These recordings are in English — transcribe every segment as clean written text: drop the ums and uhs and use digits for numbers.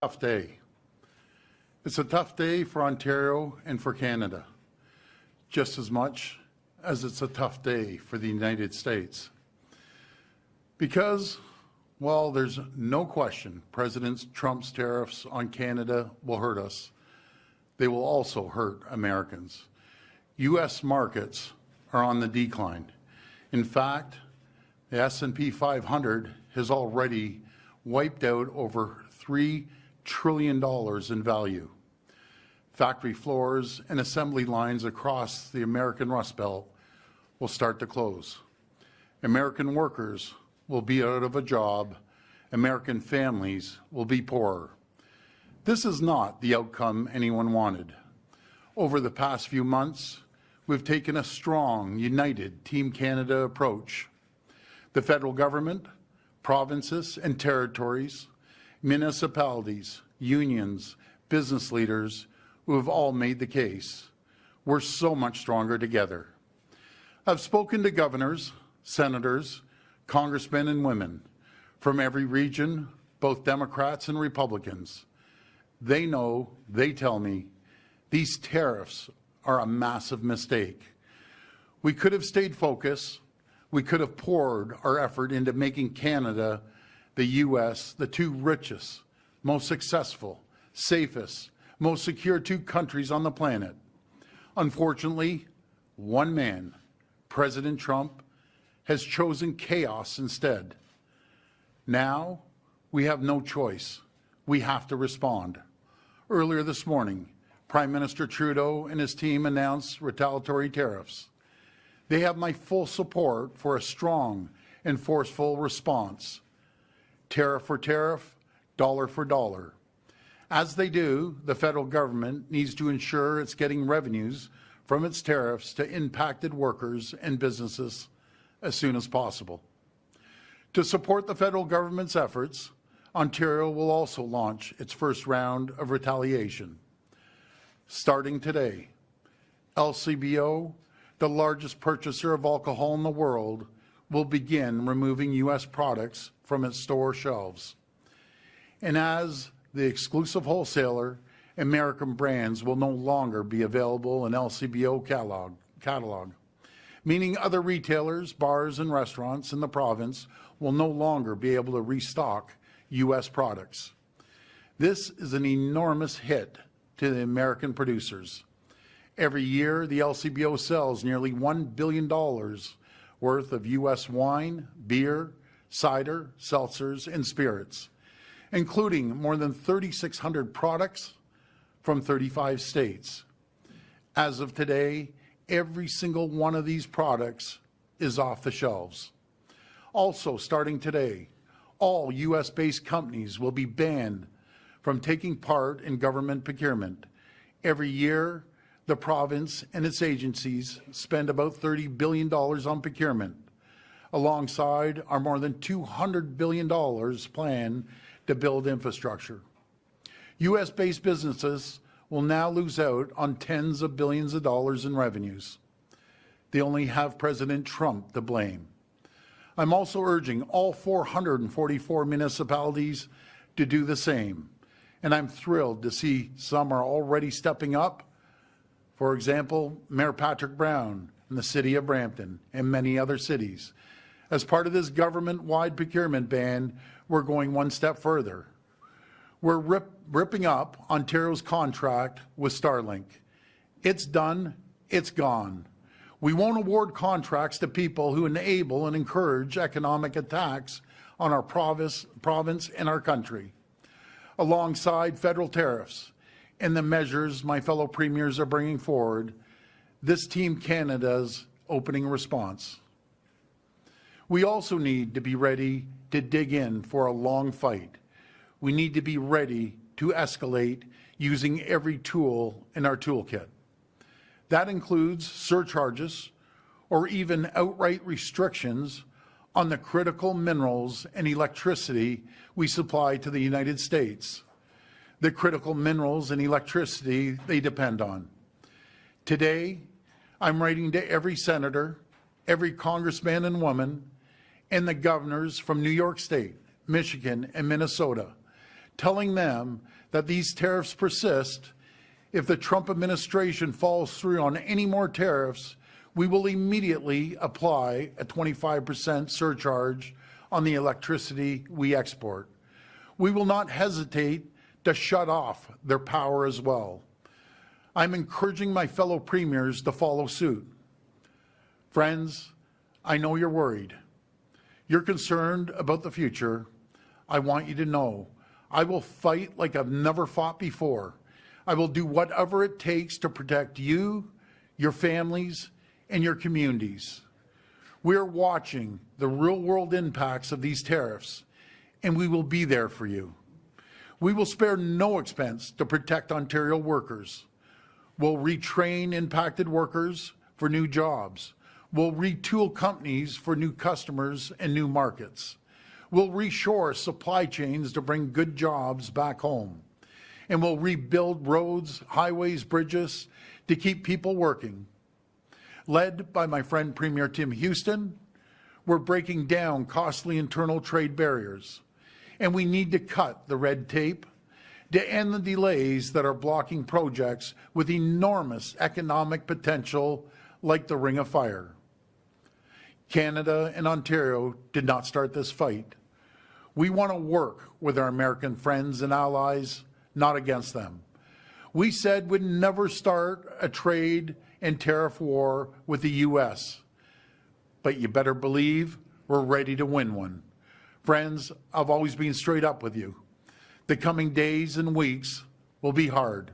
Tough day. It's a tough day for Ontario and for Canada, just as much as it's a tough day for the United States. Because, well, there's no question President Trump's tariffs on Canada will hurt us. They will also hurt Americans. U.S. markets are on the decline. In fact, the S&P 500 has already wiped out over $3 trillion in value. Factory floors and assembly lines across the American Rust Belt will start to close. American workers will be out of a job. American families will be poorer. This is not the outcome anyone wanted. Over the past few months, we've taken a strong, united Team Canada approach. The federal government, provinces and territories, municipalities, unions, business leaders who have all made the case. We're so much stronger together. I've spoken to governors, senators, congressmen and women from every region, both Democrats and Republicans. They know, they tell me, these tariffs are a massive mistake. We could have stayed focused. We could have poured our effort into making Canada, the U.S., the two richest, most successful, safest, most secure two countries on the planet. Unfortunately, one man, President Trump, has chosen chaos instead. Now, we have no choice. We have to respond. Earlier this morning, Prime Minister Trudeau and his team announced retaliatory tariffs. They have my full support for a strong and forceful response. Tariff for tariff, dollar for dollar. As they do, the federal government needs to ensure it's getting revenues from its tariffs to impacted workers and businesses as soon as possible. To support the federal government's efforts, Ontario will also launch its first round of retaliation. Starting today, LCBO, the largest purchaser of alcohol in the world, will begin removing U.S. products from its store shelves. And as the exclusive wholesaler, American brands will no longer be available in LCBO catalog, meaning other retailers, bars, and restaurants in the province will no longer be able to restock U.S. products. This is an enormous hit to the American producers. Every year, the LCBO sells nearly $1 billion worth of U.S. wine, beer, cider, seltzers, and spirits, including more than 3,600 products from 35 states. As of today, every single one of these products is off the shelves. Also, starting today, all U.S.-based companies will be banned from taking part in government procurement. Every year, the province and its agencies spend about $30 billion on procurement, alongside our more than $200 billion plan to build infrastructure. U.S.-based businesses will now lose out on tens of billions of dollars in revenues. They only have President Trump to blame. I'm also urging all 444 municipalities to do the same, and I'm thrilled to see some are already stepping up. For example, Mayor Patrick Brown in the city of Brampton and many other cities. As part of this government-wide procurement ban, we're going one step further. We're ripping up Ontario's contract with Starlink. It's done, it's gone. We won't award contracts to people who enable and encourage economic attacks on our province and our country. Alongside federal tariffs and the measures my fellow premiers are bringing forward, this Team Canada's opening response. We also need to be ready to dig in for a long fight. We need to be ready to escalate using every tool in our toolkit. That includes surcharges or even outright restrictions on the critical minerals and electricity we supply to the United States. The critical minerals and electricity they depend on. Today, I'm writing to every senator, every congressman and woman, and the governors from New York State, Michigan, and Minnesota telling them that these tariffs persist. If the Trump administration follows through on any more tariffs, we will immediately apply a 25% surcharge on the electricity we export. We will not hesitate to shut off their power as well. I'm encouraging my fellow premiers to follow suit. Friends, I know you're worried. You're concerned about the future. I want you to know I will fight like I've never fought before. I will do whatever it takes to protect you, your families, and your communities. We are watching the real-world impacts of these tariffs, and we will be there for you. We will spare no expense to protect Ontario workers. We'll retrain impacted workers for new jobs. We'll retool companies for new customers and new markets. We'll reshore supply chains to bring good jobs back home. And we'll rebuild roads, highways, bridges to keep people working. Led by my friend Premier Tim Houston, we're breaking down costly internal trade barriers. And we need to cut the red tape to end the delays that are blocking projects with enormous economic potential like the Ring of Fire. Canada and Ontario did not start this fight. We want to work with our American friends and allies, not against them. We said we'd never start a trade and tariff war with the U.S., but you better believe we're ready to win one. Friends, I've always been straight up with you. The coming days and weeks will be hard.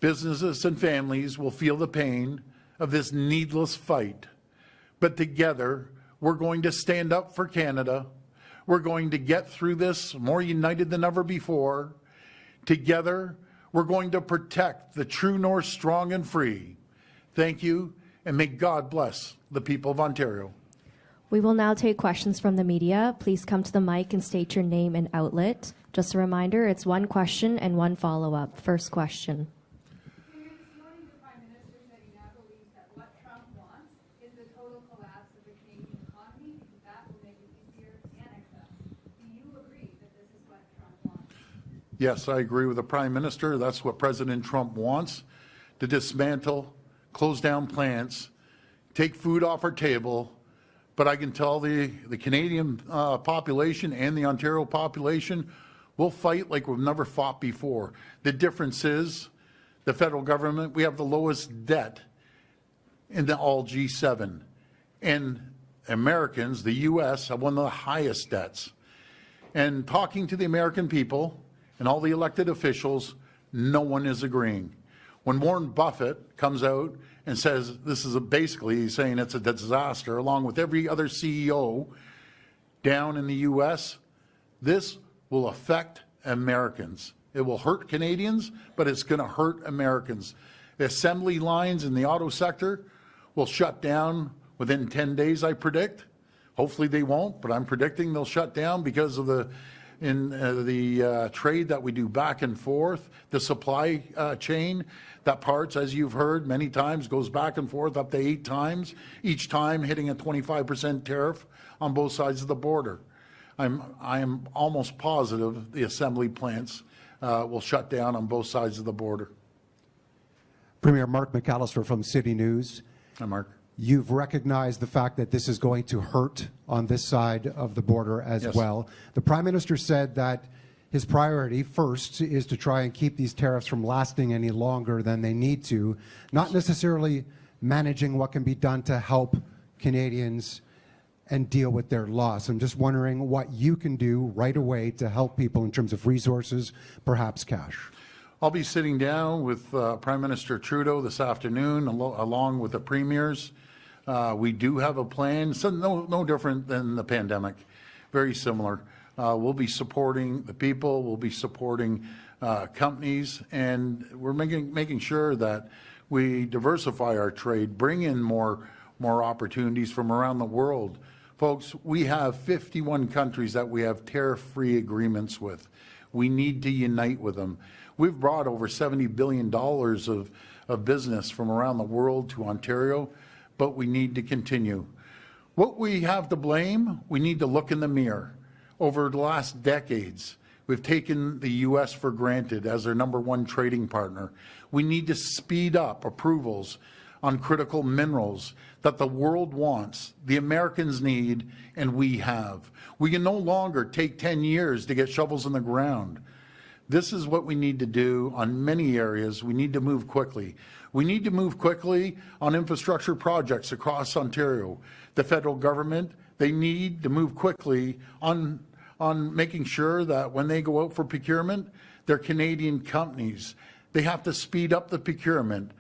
Businesses and families will feel the pain of this needless fight. But together, we're going to stand up for Canada. We're going to get through this more united than ever before. Together, we're going to protect the true north strong and free. Thank you, and may God bless the people of Ontario. We will now take questions from the media. Please come to the mic and state your name and outlet. Just a reminder, it's one question and one follow-up. First question. This morning, the Prime Minister said he now believes that what Trump wants is the total collapse of the Canadian economy because that will make it easier to annex us. Do you agree that this is what Trump wants? Yes, I agree with the Prime Minister. That's what President Trump wants, to dismantle, close down plants, take food off our table. But I can tell the Canadian population and the Ontario population will fight like we've never fought before. The difference is the federal government, we have the lowest debt in the all G7. And Americans, the U.S., have one of the highest debts. And talking to the American people and all the elected officials, no one is agreeing. When Warren Buffett comes out and says this is basically, he's saying it's a disaster, along with every other CEO down in the U.S., this will affect Americans. It will hurt Canadians, but it's going to hurt Americans. The assembly lines in the auto sector will shut down within 10 days, I predict. Hopefully they won't, but I'm predicting they'll shut down because of the trade that we do back and forth, the supply chain. That parts, as you've heard many times, goes back and forth up to 8 times, each time hitting a 25% tariff on both sides of the border. I am almost positive the assembly plants will shut down on both sides of the border. Premier Mark McAllister from City News. Hi, Mark. You've recognized the fact that this is going to hurt on this side of the border as Yes. well. The Prime Minister said that his priority first is to try and keep these tariffs from lasting any longer than they need to, not necessarily managing what can be done to help Canadians and deal with their loss. I'm just wondering what you can do right away to help people in terms of resources, perhaps cash. I'll be sitting down with Prime Minister Trudeau this afternoon, along with the premiers. We do have a plan, so no different than the pandemic, very similar. We'll be supporting the people, we'll be supporting companies, and we're making sure that we diversify our trade, bring in more opportunities from around the world. Folks, we have 51 countries that we have tariff-free agreements with. We need to unite with them. We've brought over $70 billion of business from around the world to Ontario, but we need to continue. What we have to blame, we need to look in the mirror. Over the last decades, We've taken the U.S. for granted as their #1 trading partner. We need to speed up approvals on critical minerals that the world wants, the Americans need, and we have. We can no longer take 10 years to get shovels in the ground. This is what we need to do on many areas. We need to move quickly. We need to move quickly on infrastructure projects across Ontario. The federal government, they need to move quickly on making sure that when they go out for procurement, they're Canadian companies. They have to speed up the procurement.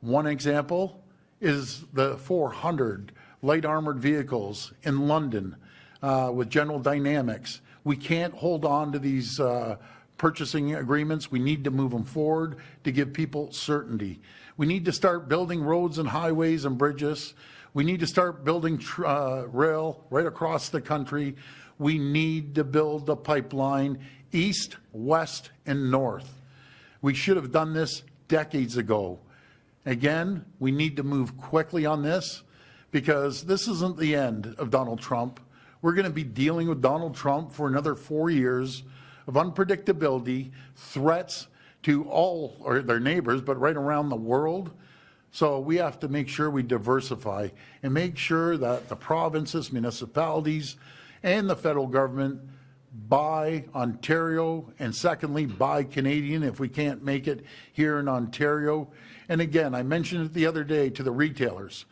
One example is the 400 light armored vehicles in London with General Dynamics. We can't hold on to these purchasing agreements. We need to move them forward to give people certainty. We need to start building roads and highways and bridges. We need to start building rail right across the country. We need to build a pipeline east, west, and north. We should have done this decades ago. Again, we need to move quickly on this because this isn't the end of Donald Trump. We're going to be dealing with Donald Trump for another 4 years of unpredictability, threats to all or their neighbors, but right around the world. So we have to make sure we diversify and make sure that the provinces, municipalities, and the federal government buy Ontario, and secondly, buy Canadian if we can't make it here in Ontario. And again, I mentioned it the other day to the retailers.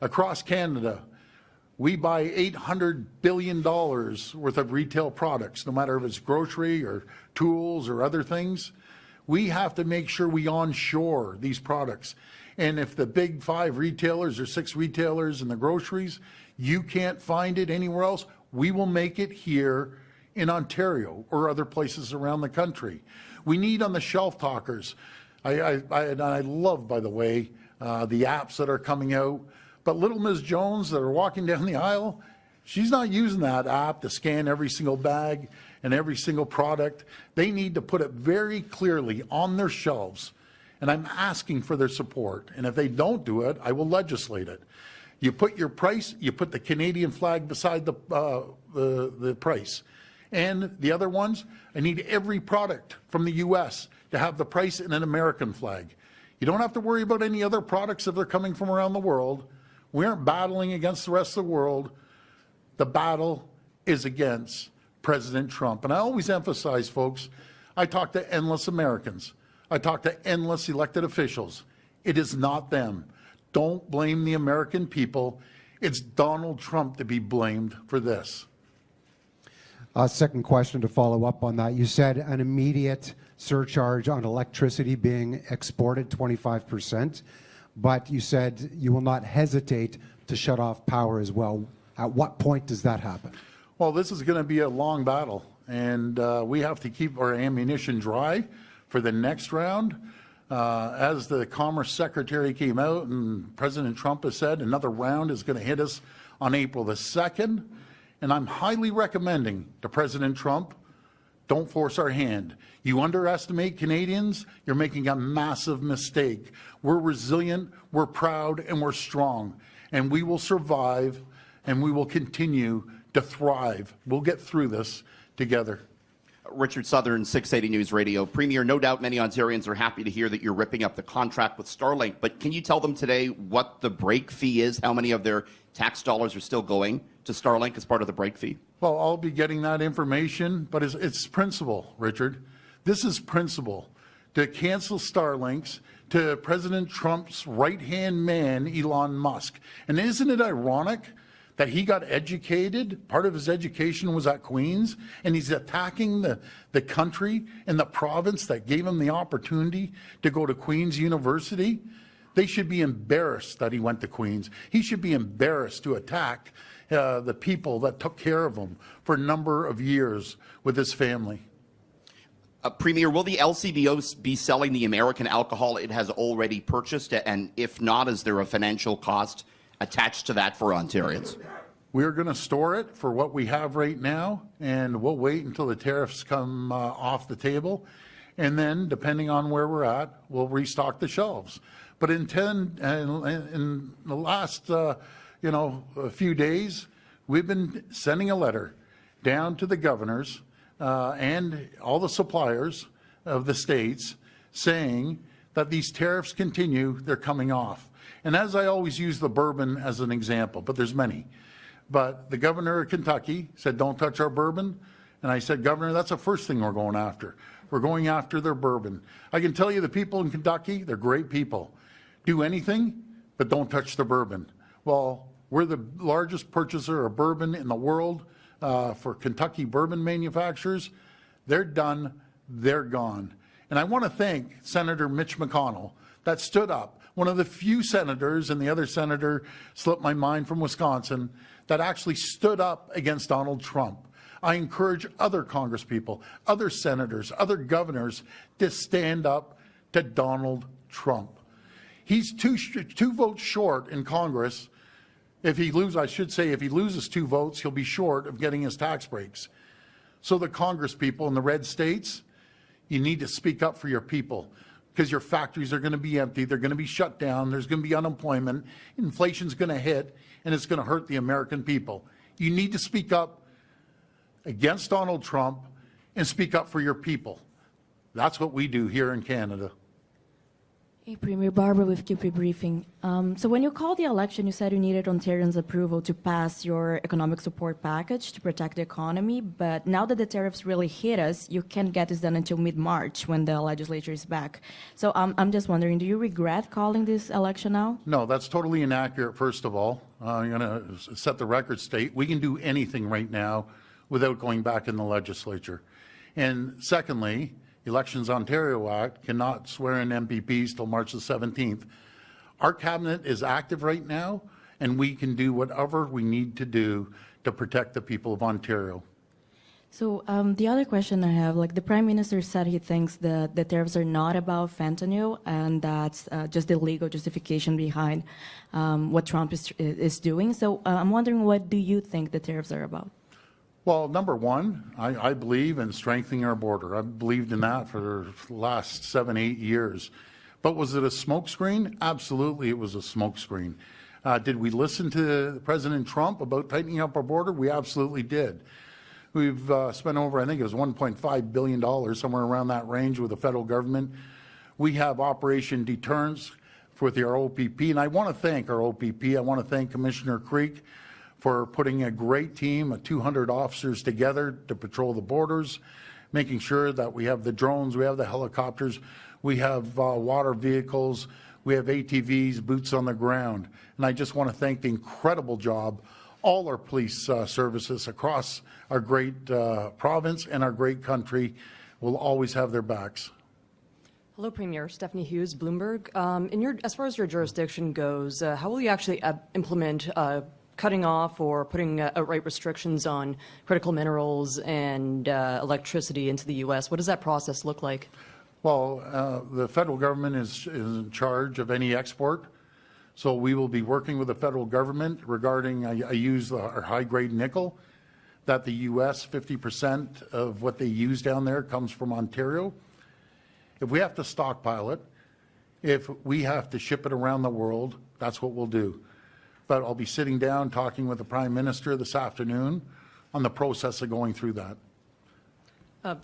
Across Canada, we buy $800 billion worth of retail products, no matter if it's grocery or tools or other things. We have to make sure we onshore these products. And if the big 5 retailers or 6 retailers in the groceries, you can't find it anywhere else, we will make it here in Ontario or other places around the country. We need on the shelf talkers. I love, by the way, the apps that are coming out. But little Ms. Jones that are walking down the aisle, she's not using that app to scan every single bag and every single product. They need to put it very clearly on their shelves. And I'm asking for their support. And if they don't do it, I will legislate it. You put your price, you put the Canadian flag beside the price. And the other ones, I need every product from the U.S. to have the price in an American flag. You don't have to worry about any other products if they're coming from around the world. We aren't battling against the rest of the world. The battle is against President Trump. And I always emphasize, folks, I talk to endless Americans. I talk to endless elected officials. It is not them. Don't blame the American people. It's Donald Trump to be blamed for this. Second question to follow up on that. You said an immediate surcharge on electricity being exported, 25%, but you said you will not hesitate to shut off power as well. At what point does that happen? Well, this is going to be a long battle, and we have to keep our ammunition dry for the next round. As the Commerce Secretary came out and President Trump has said, another round is going to hit us on April the 2nd. And I'm highly recommending to President Trump, don't force our hand. You underestimate Canadians, you're making a massive mistake. We're resilient, we're proud, and we're strong. And we will survive, and we will continue to thrive. We'll get through this together. Richard Southern, 680 News Radio. Premier, no doubt many Ontarians are happy to hear that you're ripping up the contract with Starlink, but can you tell them today what the break fee is, how many of their tax dollars are still going to Starlink as part of the break fee? Well, I'll be getting that information, but it's principle, Richard. This is principle. To cancel Starlinks to President Trump's right-hand man, Elon Musk. And isn't it ironic that he got educated, part of his education was at Queen's, and he's attacking the country and the province that gave him the opportunity to go to Queen's University? They should be embarrassed that he went to Queen's. He should be embarrassed to attack the people that took care of him for a number of years with his family. Premier, will the LCBO be selling the American alcohol it has already purchased? And if not, is there a financial cost attached to that for Ontarians? We're going to store it for what we have right now, and we'll wait until the tariffs come off the table. And then, depending on where we're at, we'll restock the shelves. But in the last a few days, we've been sending a letter down to the governors and all the suppliers of the states saying that these tariffs continue, they're coming off. And as I always use the bourbon as an example, but there's many. But the governor of Kentucky said, don't touch our bourbon. And I said, Governor, that's the first thing we're going after. We're going after their bourbon. I can tell you the people in Kentucky, they're great people. Do anything, but don't touch the bourbon. Well, we're the largest purchaser of bourbon in the world for Kentucky bourbon manufacturers. They're done, they're gone. And I want to thank Senator Mitch McConnell that stood up, one of the few senators, and the other senator slipped my mind from Wisconsin, that actually stood up against Donald Trump. I encourage other congresspeople, other senators, other governors to stand up to Donald Trump. He's two votes short in Congress. If he loses 2 votes, he'll be short of getting his tax breaks. So the congresspeople in the red states, you need to speak up for your people, because your factories are going to be empty, they're going to be shut down, there's going to be unemployment, inflation's going to hit, and it's going to hurt the American people. You need to speak up against Donald Trump and speak up for your people. That's what we do here in Canada. Hey, Premier Barbara with QP Briefing. So when you called the election, you said you needed Ontarians' approval to pass your economic support package to protect the economy. But now that the tariffs really hit us, you can't get this done until mid-March when the legislature is back. So I'm just wondering, do you regret calling this election now? No, that's totally inaccurate, first of all. I'm going to set the record straight. We can do anything right now without going back in the legislature. And secondly, Elections Ontario Act cannot swear in MPPs till March the 17th. Our cabinet is active right now, and we can do whatever we need to do to protect the people of Ontario. So the other question I have, like the Prime Minister said he thinks that the tariffs are not about fentanyl, and that's just the legal justification behind what Trump is doing. So I'm wondering, what do you think the tariffs are about? Well, number one, I believe in strengthening our border. I've believed in that for the last 7, 8 years. But was it a smokescreen? Absolutely, it was a smokescreen. Did we listen to President Trump about tightening up our border? We absolutely did. We've spent over, I think it was $1.5 billion, somewhere around that range with the federal government. We have Operation Deterrence with our OPP, and I want to thank our OPP. I want to thank Commissioner Creek for putting a great team of 200 officers together to patrol the borders, making sure that we have the drones, we have the helicopters, we have water vehicles, we have ATVs, boots on the ground. And I just want to thank the incredible job all our police services across our great province and our great country will always have their backs. Hello, Premier. Stephanie Hughes, Bloomberg. As far as your jurisdiction goes, how will you actually implement cutting off or putting outright restrictions on critical minerals and electricity into the U.S.? What does that process look like? Well, the federal government is in charge of any export. So we will be working with the federal government regarding, I use our high-grade nickel, that the U.S., 50% of what they use down there comes from Ontario. If we have to stockpile it, if we have to ship it around the world, that's what we'll do. But I'll be sitting down talking with the Prime Minister this afternoon on the process of going through that.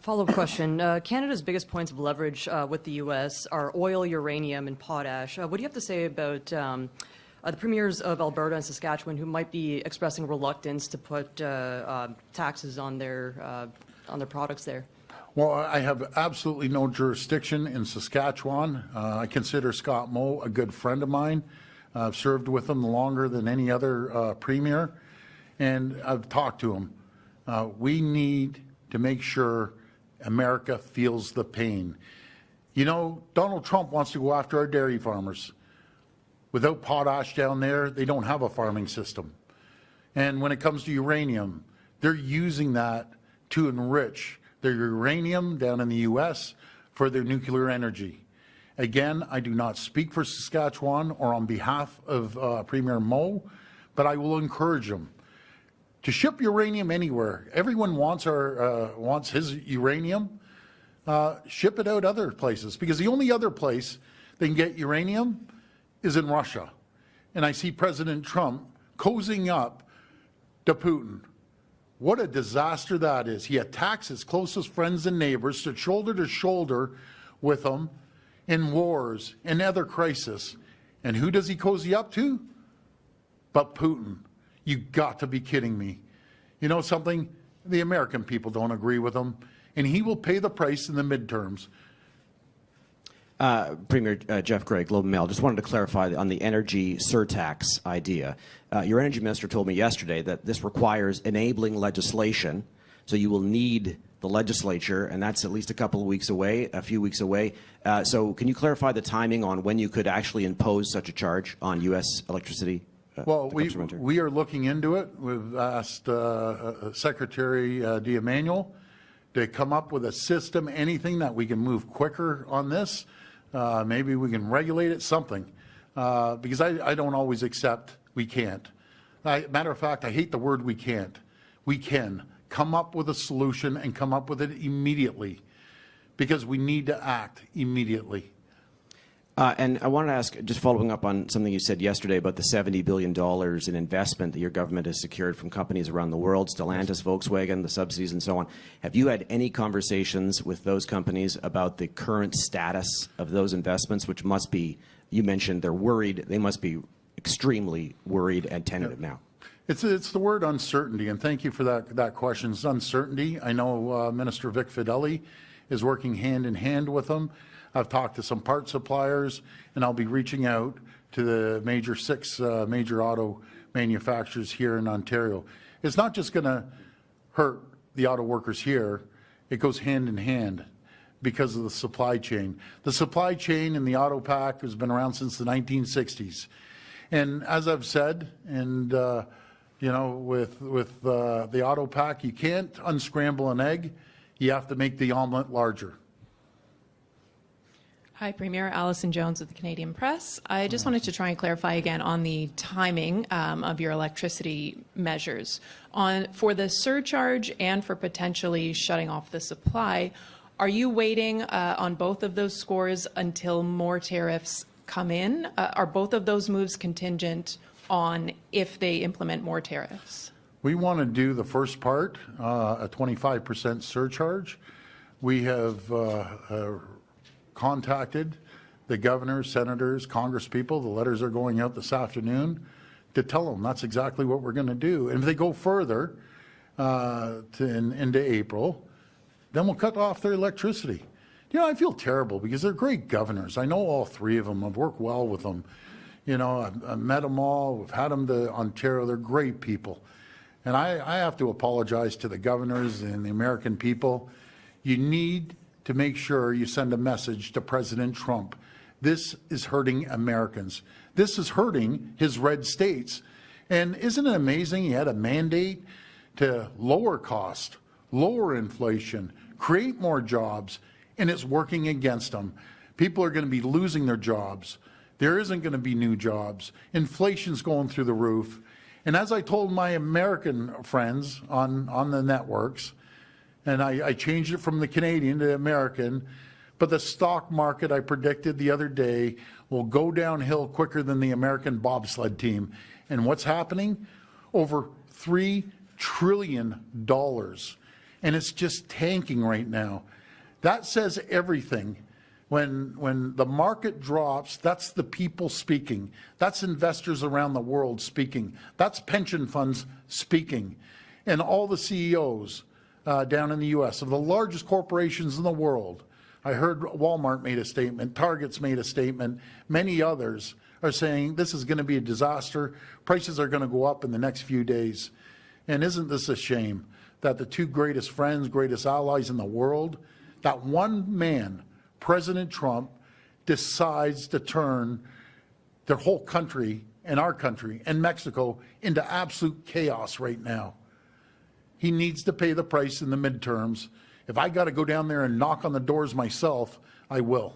Follow-up question. Canada's biggest points of leverage with the U.S. are oil, uranium, and potash. What do you have to say about the premiers of Alberta and Saskatchewan who might be expressing reluctance to put taxes on their products there? Well, I have absolutely no jurisdiction in Saskatchewan. I consider Scott Moe a good friend of mine. I've served with him longer than any other premier, and I've talked to him. We need to make sure America feels the pain. You know, Donald Trump wants to go after our dairy farmers. Without potash down there, they don't have a farming system. And when it comes to uranium, they're using that to enrich their uranium down in the U.S. for their nuclear energy. Again, I do not speak for Saskatchewan or on behalf of Premier Moe, but I will encourage him to ship uranium anywhere. Everyone wants his uranium. Ship it out other places, because the only other place they can get uranium is in Russia. And I see President Trump cozying up to Putin. What a disaster that is. He attacks his closest friends and neighbors, stood shoulder to shoulder with them in wars and other crises. And who does he cozy up to? But Putin. You got to be kidding me. You know something? The American people don't agree with him, and he will pay the price in the midterms. Premier Jeff Gray, Globe and Mail. Just wanted to clarify on the energy surtax idea. Your energy minister told me yesterday that this requires enabling legislation, so you will need the legislature, and that's at least a couple of weeks away, a few weeks away. So can you clarify the timing on when you could actually impose such a charge on U.S. electricity? Well, we are looking into it. We've asked Secretary D'Emanuel to come up with a system, anything that we can move quicker on this. Maybe we can regulate it, something. Because I don't always accept we can't. Matter of fact, I hate the word we can't. We can come up with a solution and come up with it immediately, because we need to act immediately. And I wanted to ask, just following up on something you said yesterday about the $70 billion in investment that your government has secured from companies around the world, Stellantis, Volkswagen, the subsidies and so on. Have you had any conversations with those companies about the current status of those investments, which must be, you mentioned they're worried, they must be extremely worried and tentative now? It's the word uncertainty, and thank you for that question. It's uncertainty. I know Minister Vic Fedeli is working hand in hand with them. I've talked to some part suppliers, and I'll be reaching out to the six major auto manufacturers here in Ontario. It's not just going to hurt the auto workers here. It goes hand in hand because of the supply chain. The supply chain in the auto pack has been around since the 1960s. And as I've said, and you know, with the auto pack, you can't unscramble an egg. You have to make the omelet larger. Hi, Premier. Alison Jones with the Canadian Press. I just wanted to try and clarify again on the timing of your electricity measures. For the surcharge and for potentially shutting off the supply, are you waiting on both of those scores until more tariffs come in? Are both of those moves contingent on if they implement more tariffs? We want to do the first part, a 25% surcharge. We have contacted the governors, senators, congresspeople. The letters are going out this afternoon to tell them that's exactly what we're going to do. And if they go further into April, then we'll cut off their electricity. You know, I feel terrible because they're great governors. I know all three of them. I've worked well with them. You know, I've met them all. We've had them to Ontario. They're great people. And I have to apologize to the governors and the American people. You need to make sure you send a message to President Trump. This is hurting Americans. This is hurting his red states. And isn't it amazing he had a mandate to lower cost, lower inflation, create more jobs, and it's working against them. People are going to be losing their jobs. There isn't going to be new jobs. Inflation's going through the roof. And as I told my American friends on the networks, and I changed it from the Canadian to American, but the stock market, I predicted the other day, will go downhill quicker than the American bobsled team. And what's happening? Over $3 trillion. And it's just tanking right now. That says everything. When the market drops, that's the people speaking. That's investors around the world speaking. That's pension funds speaking. And all the CEOs down in the U.S. of the largest corporations in the world. I heard Walmart made a statement, Target's made a statement, many others are saying this is going to be a disaster. Prices are going to go up in the next few days. And isn't this a shame that the two greatest friends, greatest allies in the world, that one man, President Trump, decides to turn their whole country and our country and Mexico into absolute chaos right now. He needs to pay the price in the midterms. If I got to go down there and knock on the doors myself, I will.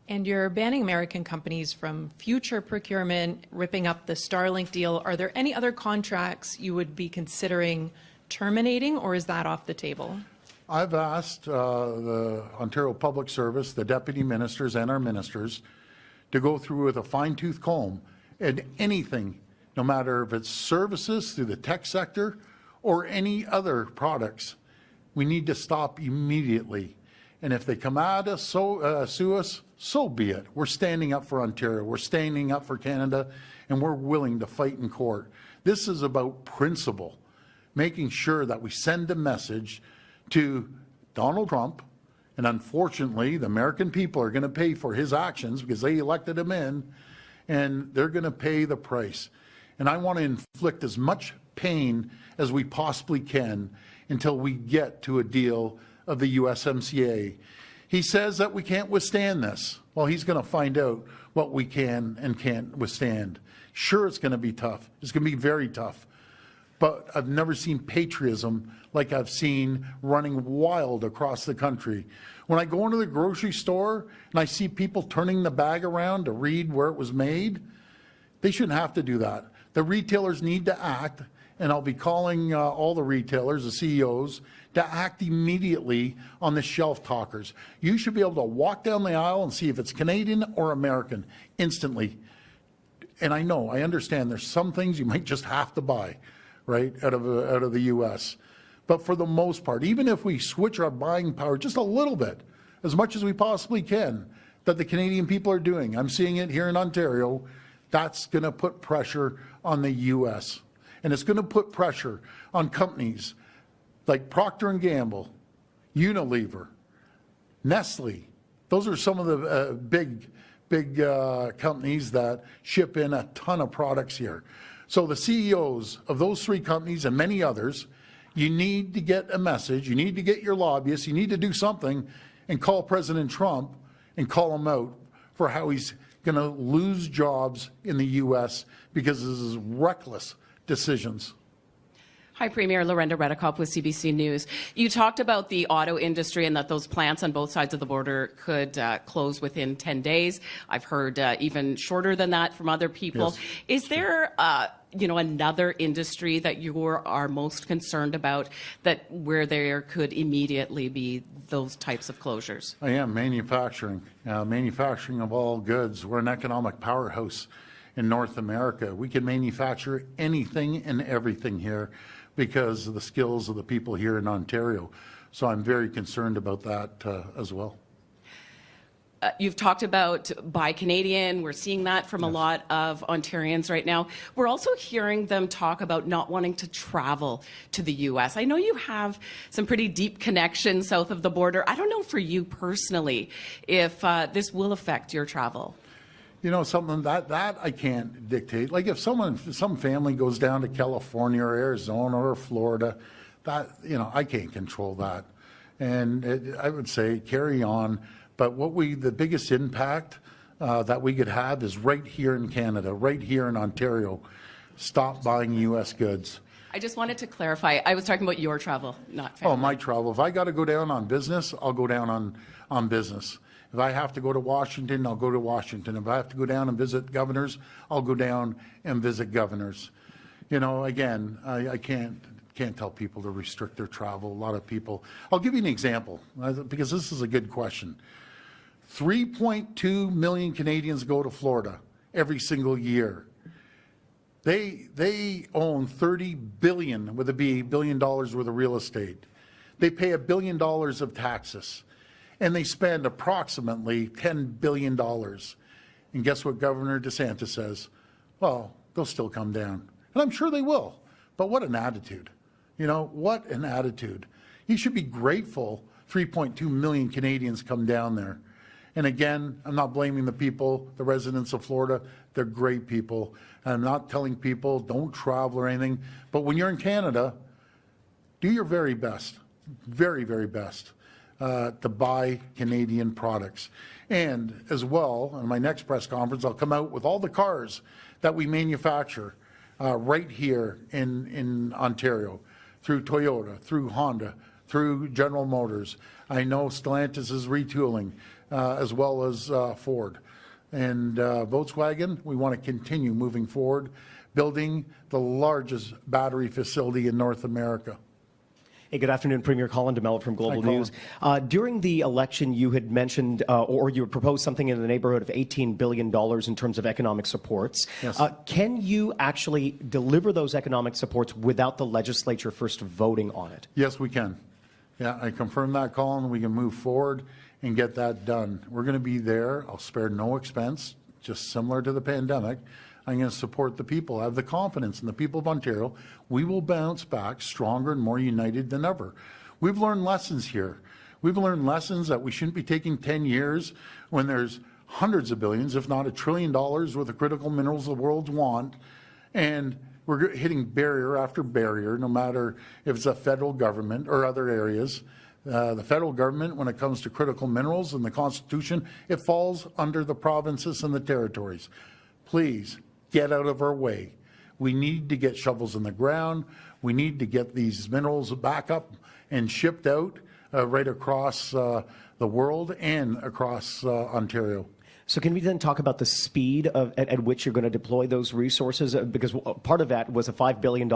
And you're banning American companies from future procurement, ripping up the Starlink deal. Are there any other contracts you would be considering terminating, or is that off the table? I've asked the Ontario Public Service, the deputy ministers and our ministers, to go through with a fine-tooth comb and anything, no matter if it's services through the tech sector or any other products, we need to stop immediately. And if they come at us, sue us, so be it. We're standing up for Ontario. We're standing up for Canada, and we're willing to fight in court. This is about principle, making sure that we send a message to Donald Trump, and unfortunately, the American people are going to pay for his actions because they elected him in, and they're going to pay the price. And I want to inflict as much pain as we possibly can until we get to a deal of the USMCA. He says that we can't withstand this. Well, he's going to find out what we can and can't withstand. Sure, it's going to be tough. It's going to be very tough. But I've never seen patriotism like I've seen running wild across the country. When I go into the grocery store and I see people turning the bag around to read where it was made, they shouldn't have to do that. The retailers need to act, and I'll be calling all the retailers, the CEOs, to act immediately on the shelf talkers. You should be able to walk down the aisle and see if it's Canadian or American instantly. And I understand there's some things you might just have to buy, right, out of the U.S. But for the most part, even if we switch our buying power just a little bit, as much as we possibly can, that the Canadian people are doing, I'm seeing it here in Ontario, that's going to put pressure on the U.S. And it's going to put pressure on companies like Procter & Gamble, Unilever, Nestle. Those are some of the big companies that ship in a ton of products here. So the CEOs of those three companies and many others, you need to get a message, you need to get your lobbyists, you need to do something and call President Trump and call him out for how he's going to lose jobs in the U.S. because of his reckless decisions. Hi, Premier. Lorenda Redekop with CBC News. You talked about the auto industry and that those plants on both sides of the border could close within 10 days. I've heard even shorter than that from other people. Yes. Is there another industry that you are most concerned about that where there could immediately be those types of closures? I am. Manufacturing. Manufacturing of all goods. We're an economic powerhouse in North America. We can manufacture anything and everything here because of the skills of the people here in Ontario. So I'm very concerned about that as well. You've talked about Buy Canadian. We're seeing that from a lot of Ontarians right now. We're also hearing them talk about not wanting to travel to the U.S. I know you have some pretty deep connections south of the border. I don't know for you personally if this will affect your travel. You know, something that I can't dictate. Like if some family goes down to California or Arizona or Florida, that, I can't control that. And I would say carry on. But the biggest impact that we could have is right here in Canada, right here in Ontario. Stop buying U.S. goods. I just wanted to clarify. I was talking about your travel, not family. Oh, my travel. If I got to go down on business, I'll go down on business. If I have to go to Washington, I'll go to Washington. If I have to go down and visit governors, I'll go down and visit governors. Again, I can't tell people to restrict their travel. A lot of people. I'll give you an example because this is a good question. 3.2 million Canadians go to Florida every single year. They own $30 billion with a B, $1 billion worth of real estate. They pay $1 billion of taxes, and they spend approximately $10 billion. And guess what Governor DeSantis says? Well, they'll still come down, and I'm sure they will. But what an attitude! What an attitude! You should be grateful 3.2 million Canadians come down there. And again, I'm not blaming the people, the residents of Florida. They're great people. And I'm not telling people don't travel or anything. But when you're in Canada, do your very best, very, very best to buy Canadian products. And as well, in my next press conference, I'll come out with all the cars that we manufacture right here in Ontario through Toyota, through Honda, through General Motors. I know Stellantis is retooling. As well as Ford. And Volkswagen, we want to continue moving forward, building the largest battery facility in North America. Hey, good afternoon, Premier Colin DeMello from Global Hi, Colin. News. During the election, you had mentioned, or you had proposed something in the neighborhood of $18 billion in terms of economic supports. Yes. Can you actually deliver those economic supports without the legislature first voting on it? Yes, we can. Yeah, I confirm that, Colin. We can move forward and get that done. We're going to be there. I'll spare no expense, just similar to the pandemic. I'm going to support the people. I have the confidence in the people of Ontario. We will bounce back stronger and more united than ever. We've learned lessons here. We've learned lessons that we shouldn't be taking 10 years when there's hundreds of billions, if not $1 trillion worth of critical minerals the world want, and we're hitting barrier after barrier, no matter if it's a federal government or other areas. The federal government, when it comes to critical minerals and the Constitution, it falls under the provinces and the territories. Please, get out of our way. We need to get shovels in the ground. We need to get these minerals back up and shipped out right across the world and across Ontario. So can we then talk about the speed at which you're going to deploy those resources? Because part of that was a $5 billion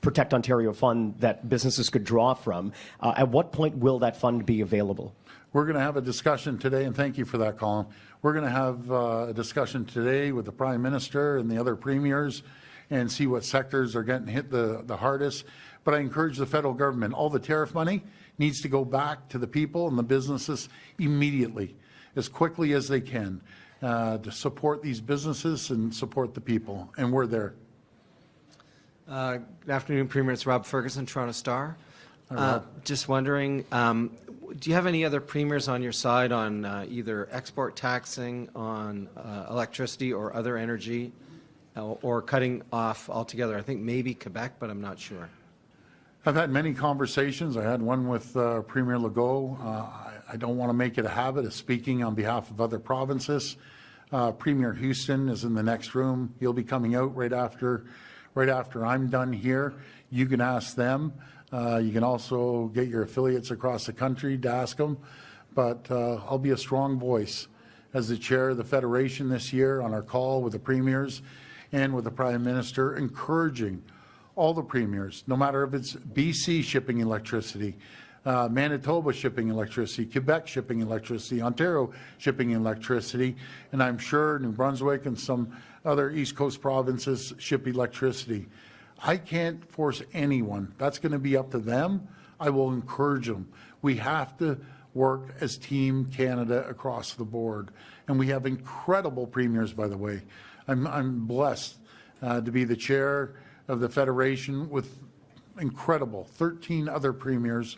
Protect Ontario fund that businesses could draw from. At what point will that fund be available? We're going to have a discussion today, and thank you for that, Colin. We're going to have a discussion today with the Prime Minister and the other premiers and see what sectors are getting hit the hardest. But I encourage the federal government, all the tariff money needs to go back to the people and the businesses immediately, as quickly as they can, to support these businesses and support the people. And we're there. Good afternoon, Premier. It's Rob Ferguson, Toronto Star. Just wondering, do you have any other premiers on your side on either export taxing on electricity or other energy, or cutting off altogether? I think maybe Quebec, but I'm not sure. I've had many conversations. I had one with Premier Legault. I don't want to make it a habit of speaking on behalf of other provinces. Premier Houston is in the next room. He'll be coming out right after I'm done here. You can ask them. You can also get your affiliates across the country to ask them. But I'll be a strong voice as the chair of the Federation this year on our call with the premiers and with the Prime Minister, encouraging all the premiers, no matter if it's BC shipping electricity, Manitoba shipping electricity, Quebec shipping electricity, Ontario shipping electricity, and I'm sure New Brunswick and some other East Coast provinces ship electricity. I can't force anyone. That's going to be up to them. I will encourage them. We have to work as Team Canada across the board. And we have incredible premiers, by the way. I'm blessed to be the chair of the Federation with incredible 12 other premiers,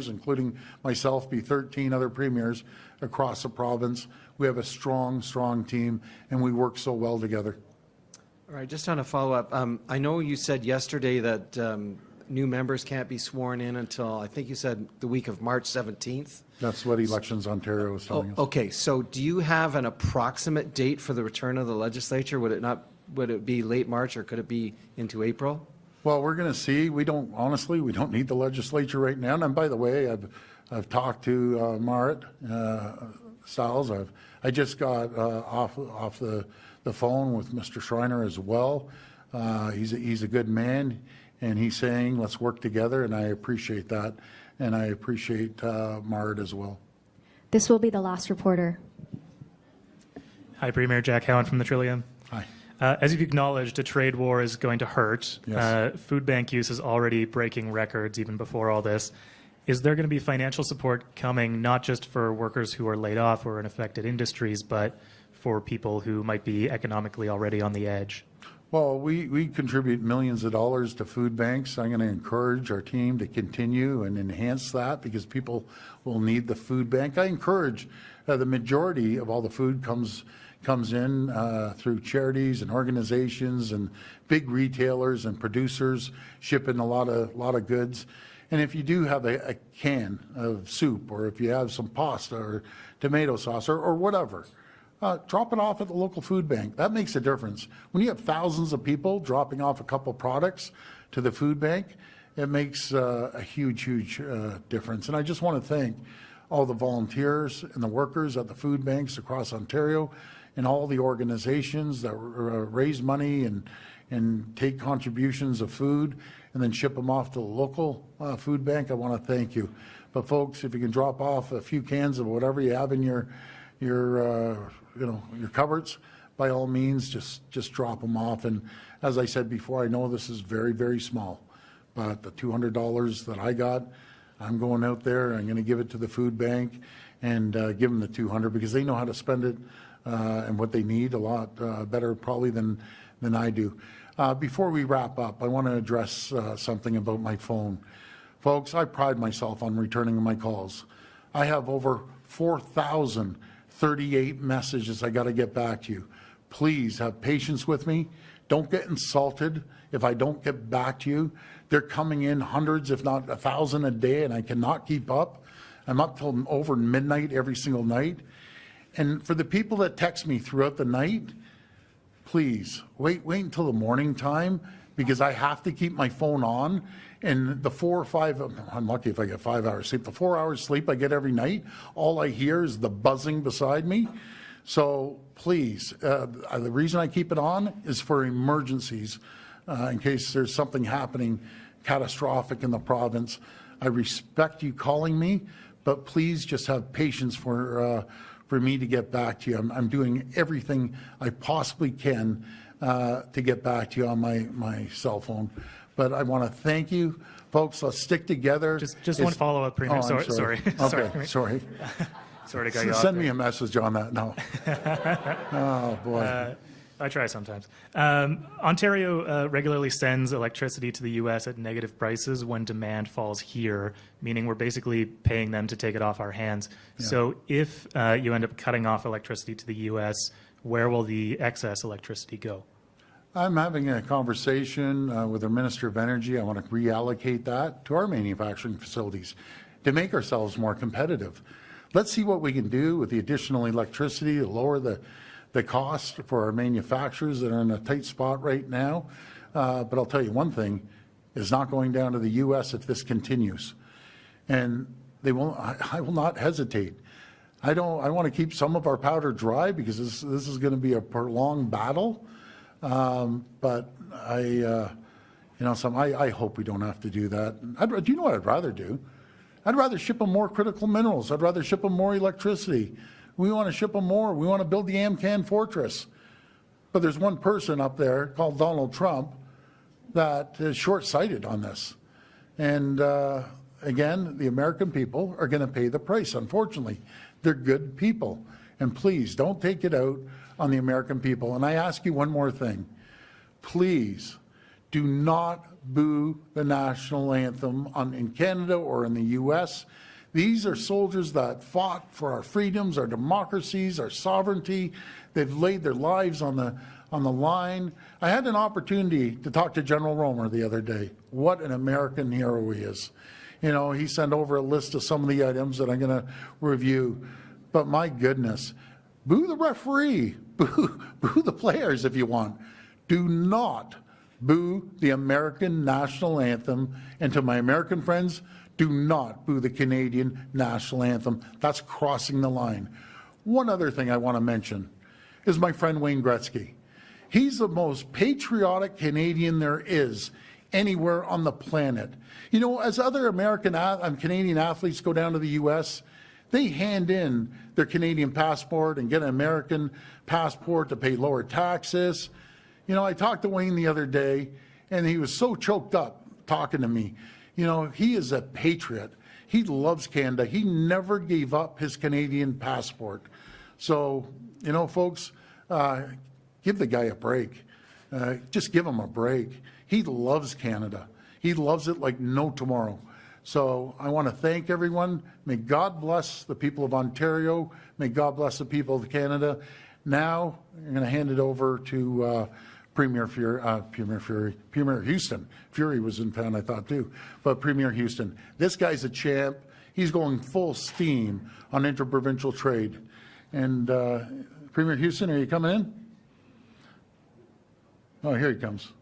including myself, be 13 other premiers across the province. We have a strong, strong team, and we work so well together. All right, just on a follow-up, I know you said yesterday that new members can't be sworn in until, I think you said the week of March 17th. That's what Elections Ontario is telling us. Okay, so do you have an approximate date for the return of the legislature? Would it be late March, or could it be into April? Well, we're going to see. We don't need the legislature right now. And by the way, I've talked to Marit Stiles. I just got off the phone with Mr. Schreiner as well. He's a good man, and he's saying let's work together, and I appreciate that, and I appreciate Marit as well. This will be the last reporter. Hi, Premier. Jack Howan from the Trillium. Hi. As you've acknowledged, a trade war is going to hurt. Yes. Food bank use is already breaking records even before all this. Is there going to be financial support coming not just for workers who are laid off or in affected industries, but for people who might be economically already on the edge? Well, we contribute millions of dollars to food banks. I'm going to encourage our team to continue and enhance that because people will need the food bank. I encourage the majority of all the food comes in through charities and organizations and big retailers and producers shipping a lot of goods. And if you do have a can of soup, or if you have some pasta or tomato sauce or whatever, drop it off at the local food bank. That makes a difference. When you have thousands of people dropping off a couple products to the food bank, it makes a huge difference. And I just want to thank all the volunteers and the workers at the food banks across Ontario and all the organizations that raise money and take contributions of food. and then ship them off to the local food bank, I want to thank you. But folks, if you can drop off a few cans of whatever you have in your cupboards, by all means, just drop them off. And as I said before, I know this is very, very small, but the $200 that I got, I'm going out there, I'm going to give it to the food bank and give them the $200 because they know how to spend it and what they need a lot better probably than I do. Before we wrap up, I want to address something about my phone. Folks, I pride myself on returning my calls. I have over 4,038 messages I got to get back to you. Please have patience with me. Don't get insulted if I don't get back to you. They're coming in hundreds, if not 1,000 a day, and I cannot keep up. I'm up till over midnight every single night. And for the people that text me throughout the night, please wait until the morning time because I have to keep my phone on. And the 4 or 5, I'm lucky if I get 5 hours sleep. The 4 hours sleep I get every night, all I hear is the buzzing beside me. So please, the reason I keep it on is for emergencies in case there's something happening catastrophic in the province. I respect you calling me, but please just have patience for me to get back to you. I'm doing everything I possibly can to get back to you on my cell phone. But I want to thank you, folks. Let's stick together. Just one follow-up, Premier. Oh, sorry. Okay, sorry. Sorry to cut you off. Send me a message on that. No. Oh boy. I try sometimes. Ontario regularly sends electricity to the U.S. at negative prices when demand falls here, meaning we're basically paying them to take it off our hands. Yeah. So if you end up cutting off electricity to the U.S., where will the excess electricity go? I'm having a conversation with the Minister of Energy. I want to reallocate that to our manufacturing facilities to make ourselves more competitive. Let's see what we can do with the additional electricity to lower the cost for our manufacturers that are in a tight spot right now. But I'll tell you one thing, it's not going down to the U.S. if this continues. And I will not hesitate. I want to keep some of our powder dry because this is going to be a prolonged battle. But I hope we don't have to do that. Do you know what I'd rather do? I'd rather ship them more critical minerals. I'd rather ship them more electricity. We want to ship them more. We want to build the Amcan Fortress. But there's one person up there called Donald Trump that is short-sighted on this. And again, the American people are going to pay the price, unfortunately. They're good people. And please, don't take it out on the American people. And I ask you one more thing. Please do not boo the national anthem in Canada or in the U.S. These are soldiers that fought for our freedoms, our democracies, our sovereignty. They've laid their lives on the line. I had an opportunity to talk to General Romer the other day. What an American hero he is. You know, he sent over a list of some of the items that I'm going to review. But my goodness, boo the referee, boo the players if you want. Do not boo the American national anthem. And to my American friends, do not boo the Canadian national anthem. That's crossing the line. One other thing I want to mention is my friend Wayne Gretzky. He's the most patriotic Canadian there is anywhere on the planet. You know, as other Canadian athletes go down to the U.S., they hand in their Canadian passport and get an American passport to pay lower taxes. You know, I talked to Wayne the other day, and he was so choked up talking to me. You know, he is a patriot. He loves Canada. He never gave up his Canadian passport. So, you know, folks, give the guy a break. Just give him a break. He loves Canada. He loves it like no tomorrow. So I want to thank everyone. May God bless the people of Ontario. May God bless the people of Canada. Now I'm going to hand it over to Premier Houston. Fury was in town, I thought, too. But Premier Houston, this guy's a champ. He's going full steam on interprovincial trade. And Premier Houston, are you coming in? Oh, here he comes.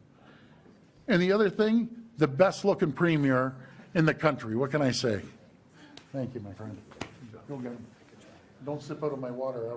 And the other thing, the best-looking premier in the country. What can I say? Thank you, my friend. Go get him. Don't sip out of my water.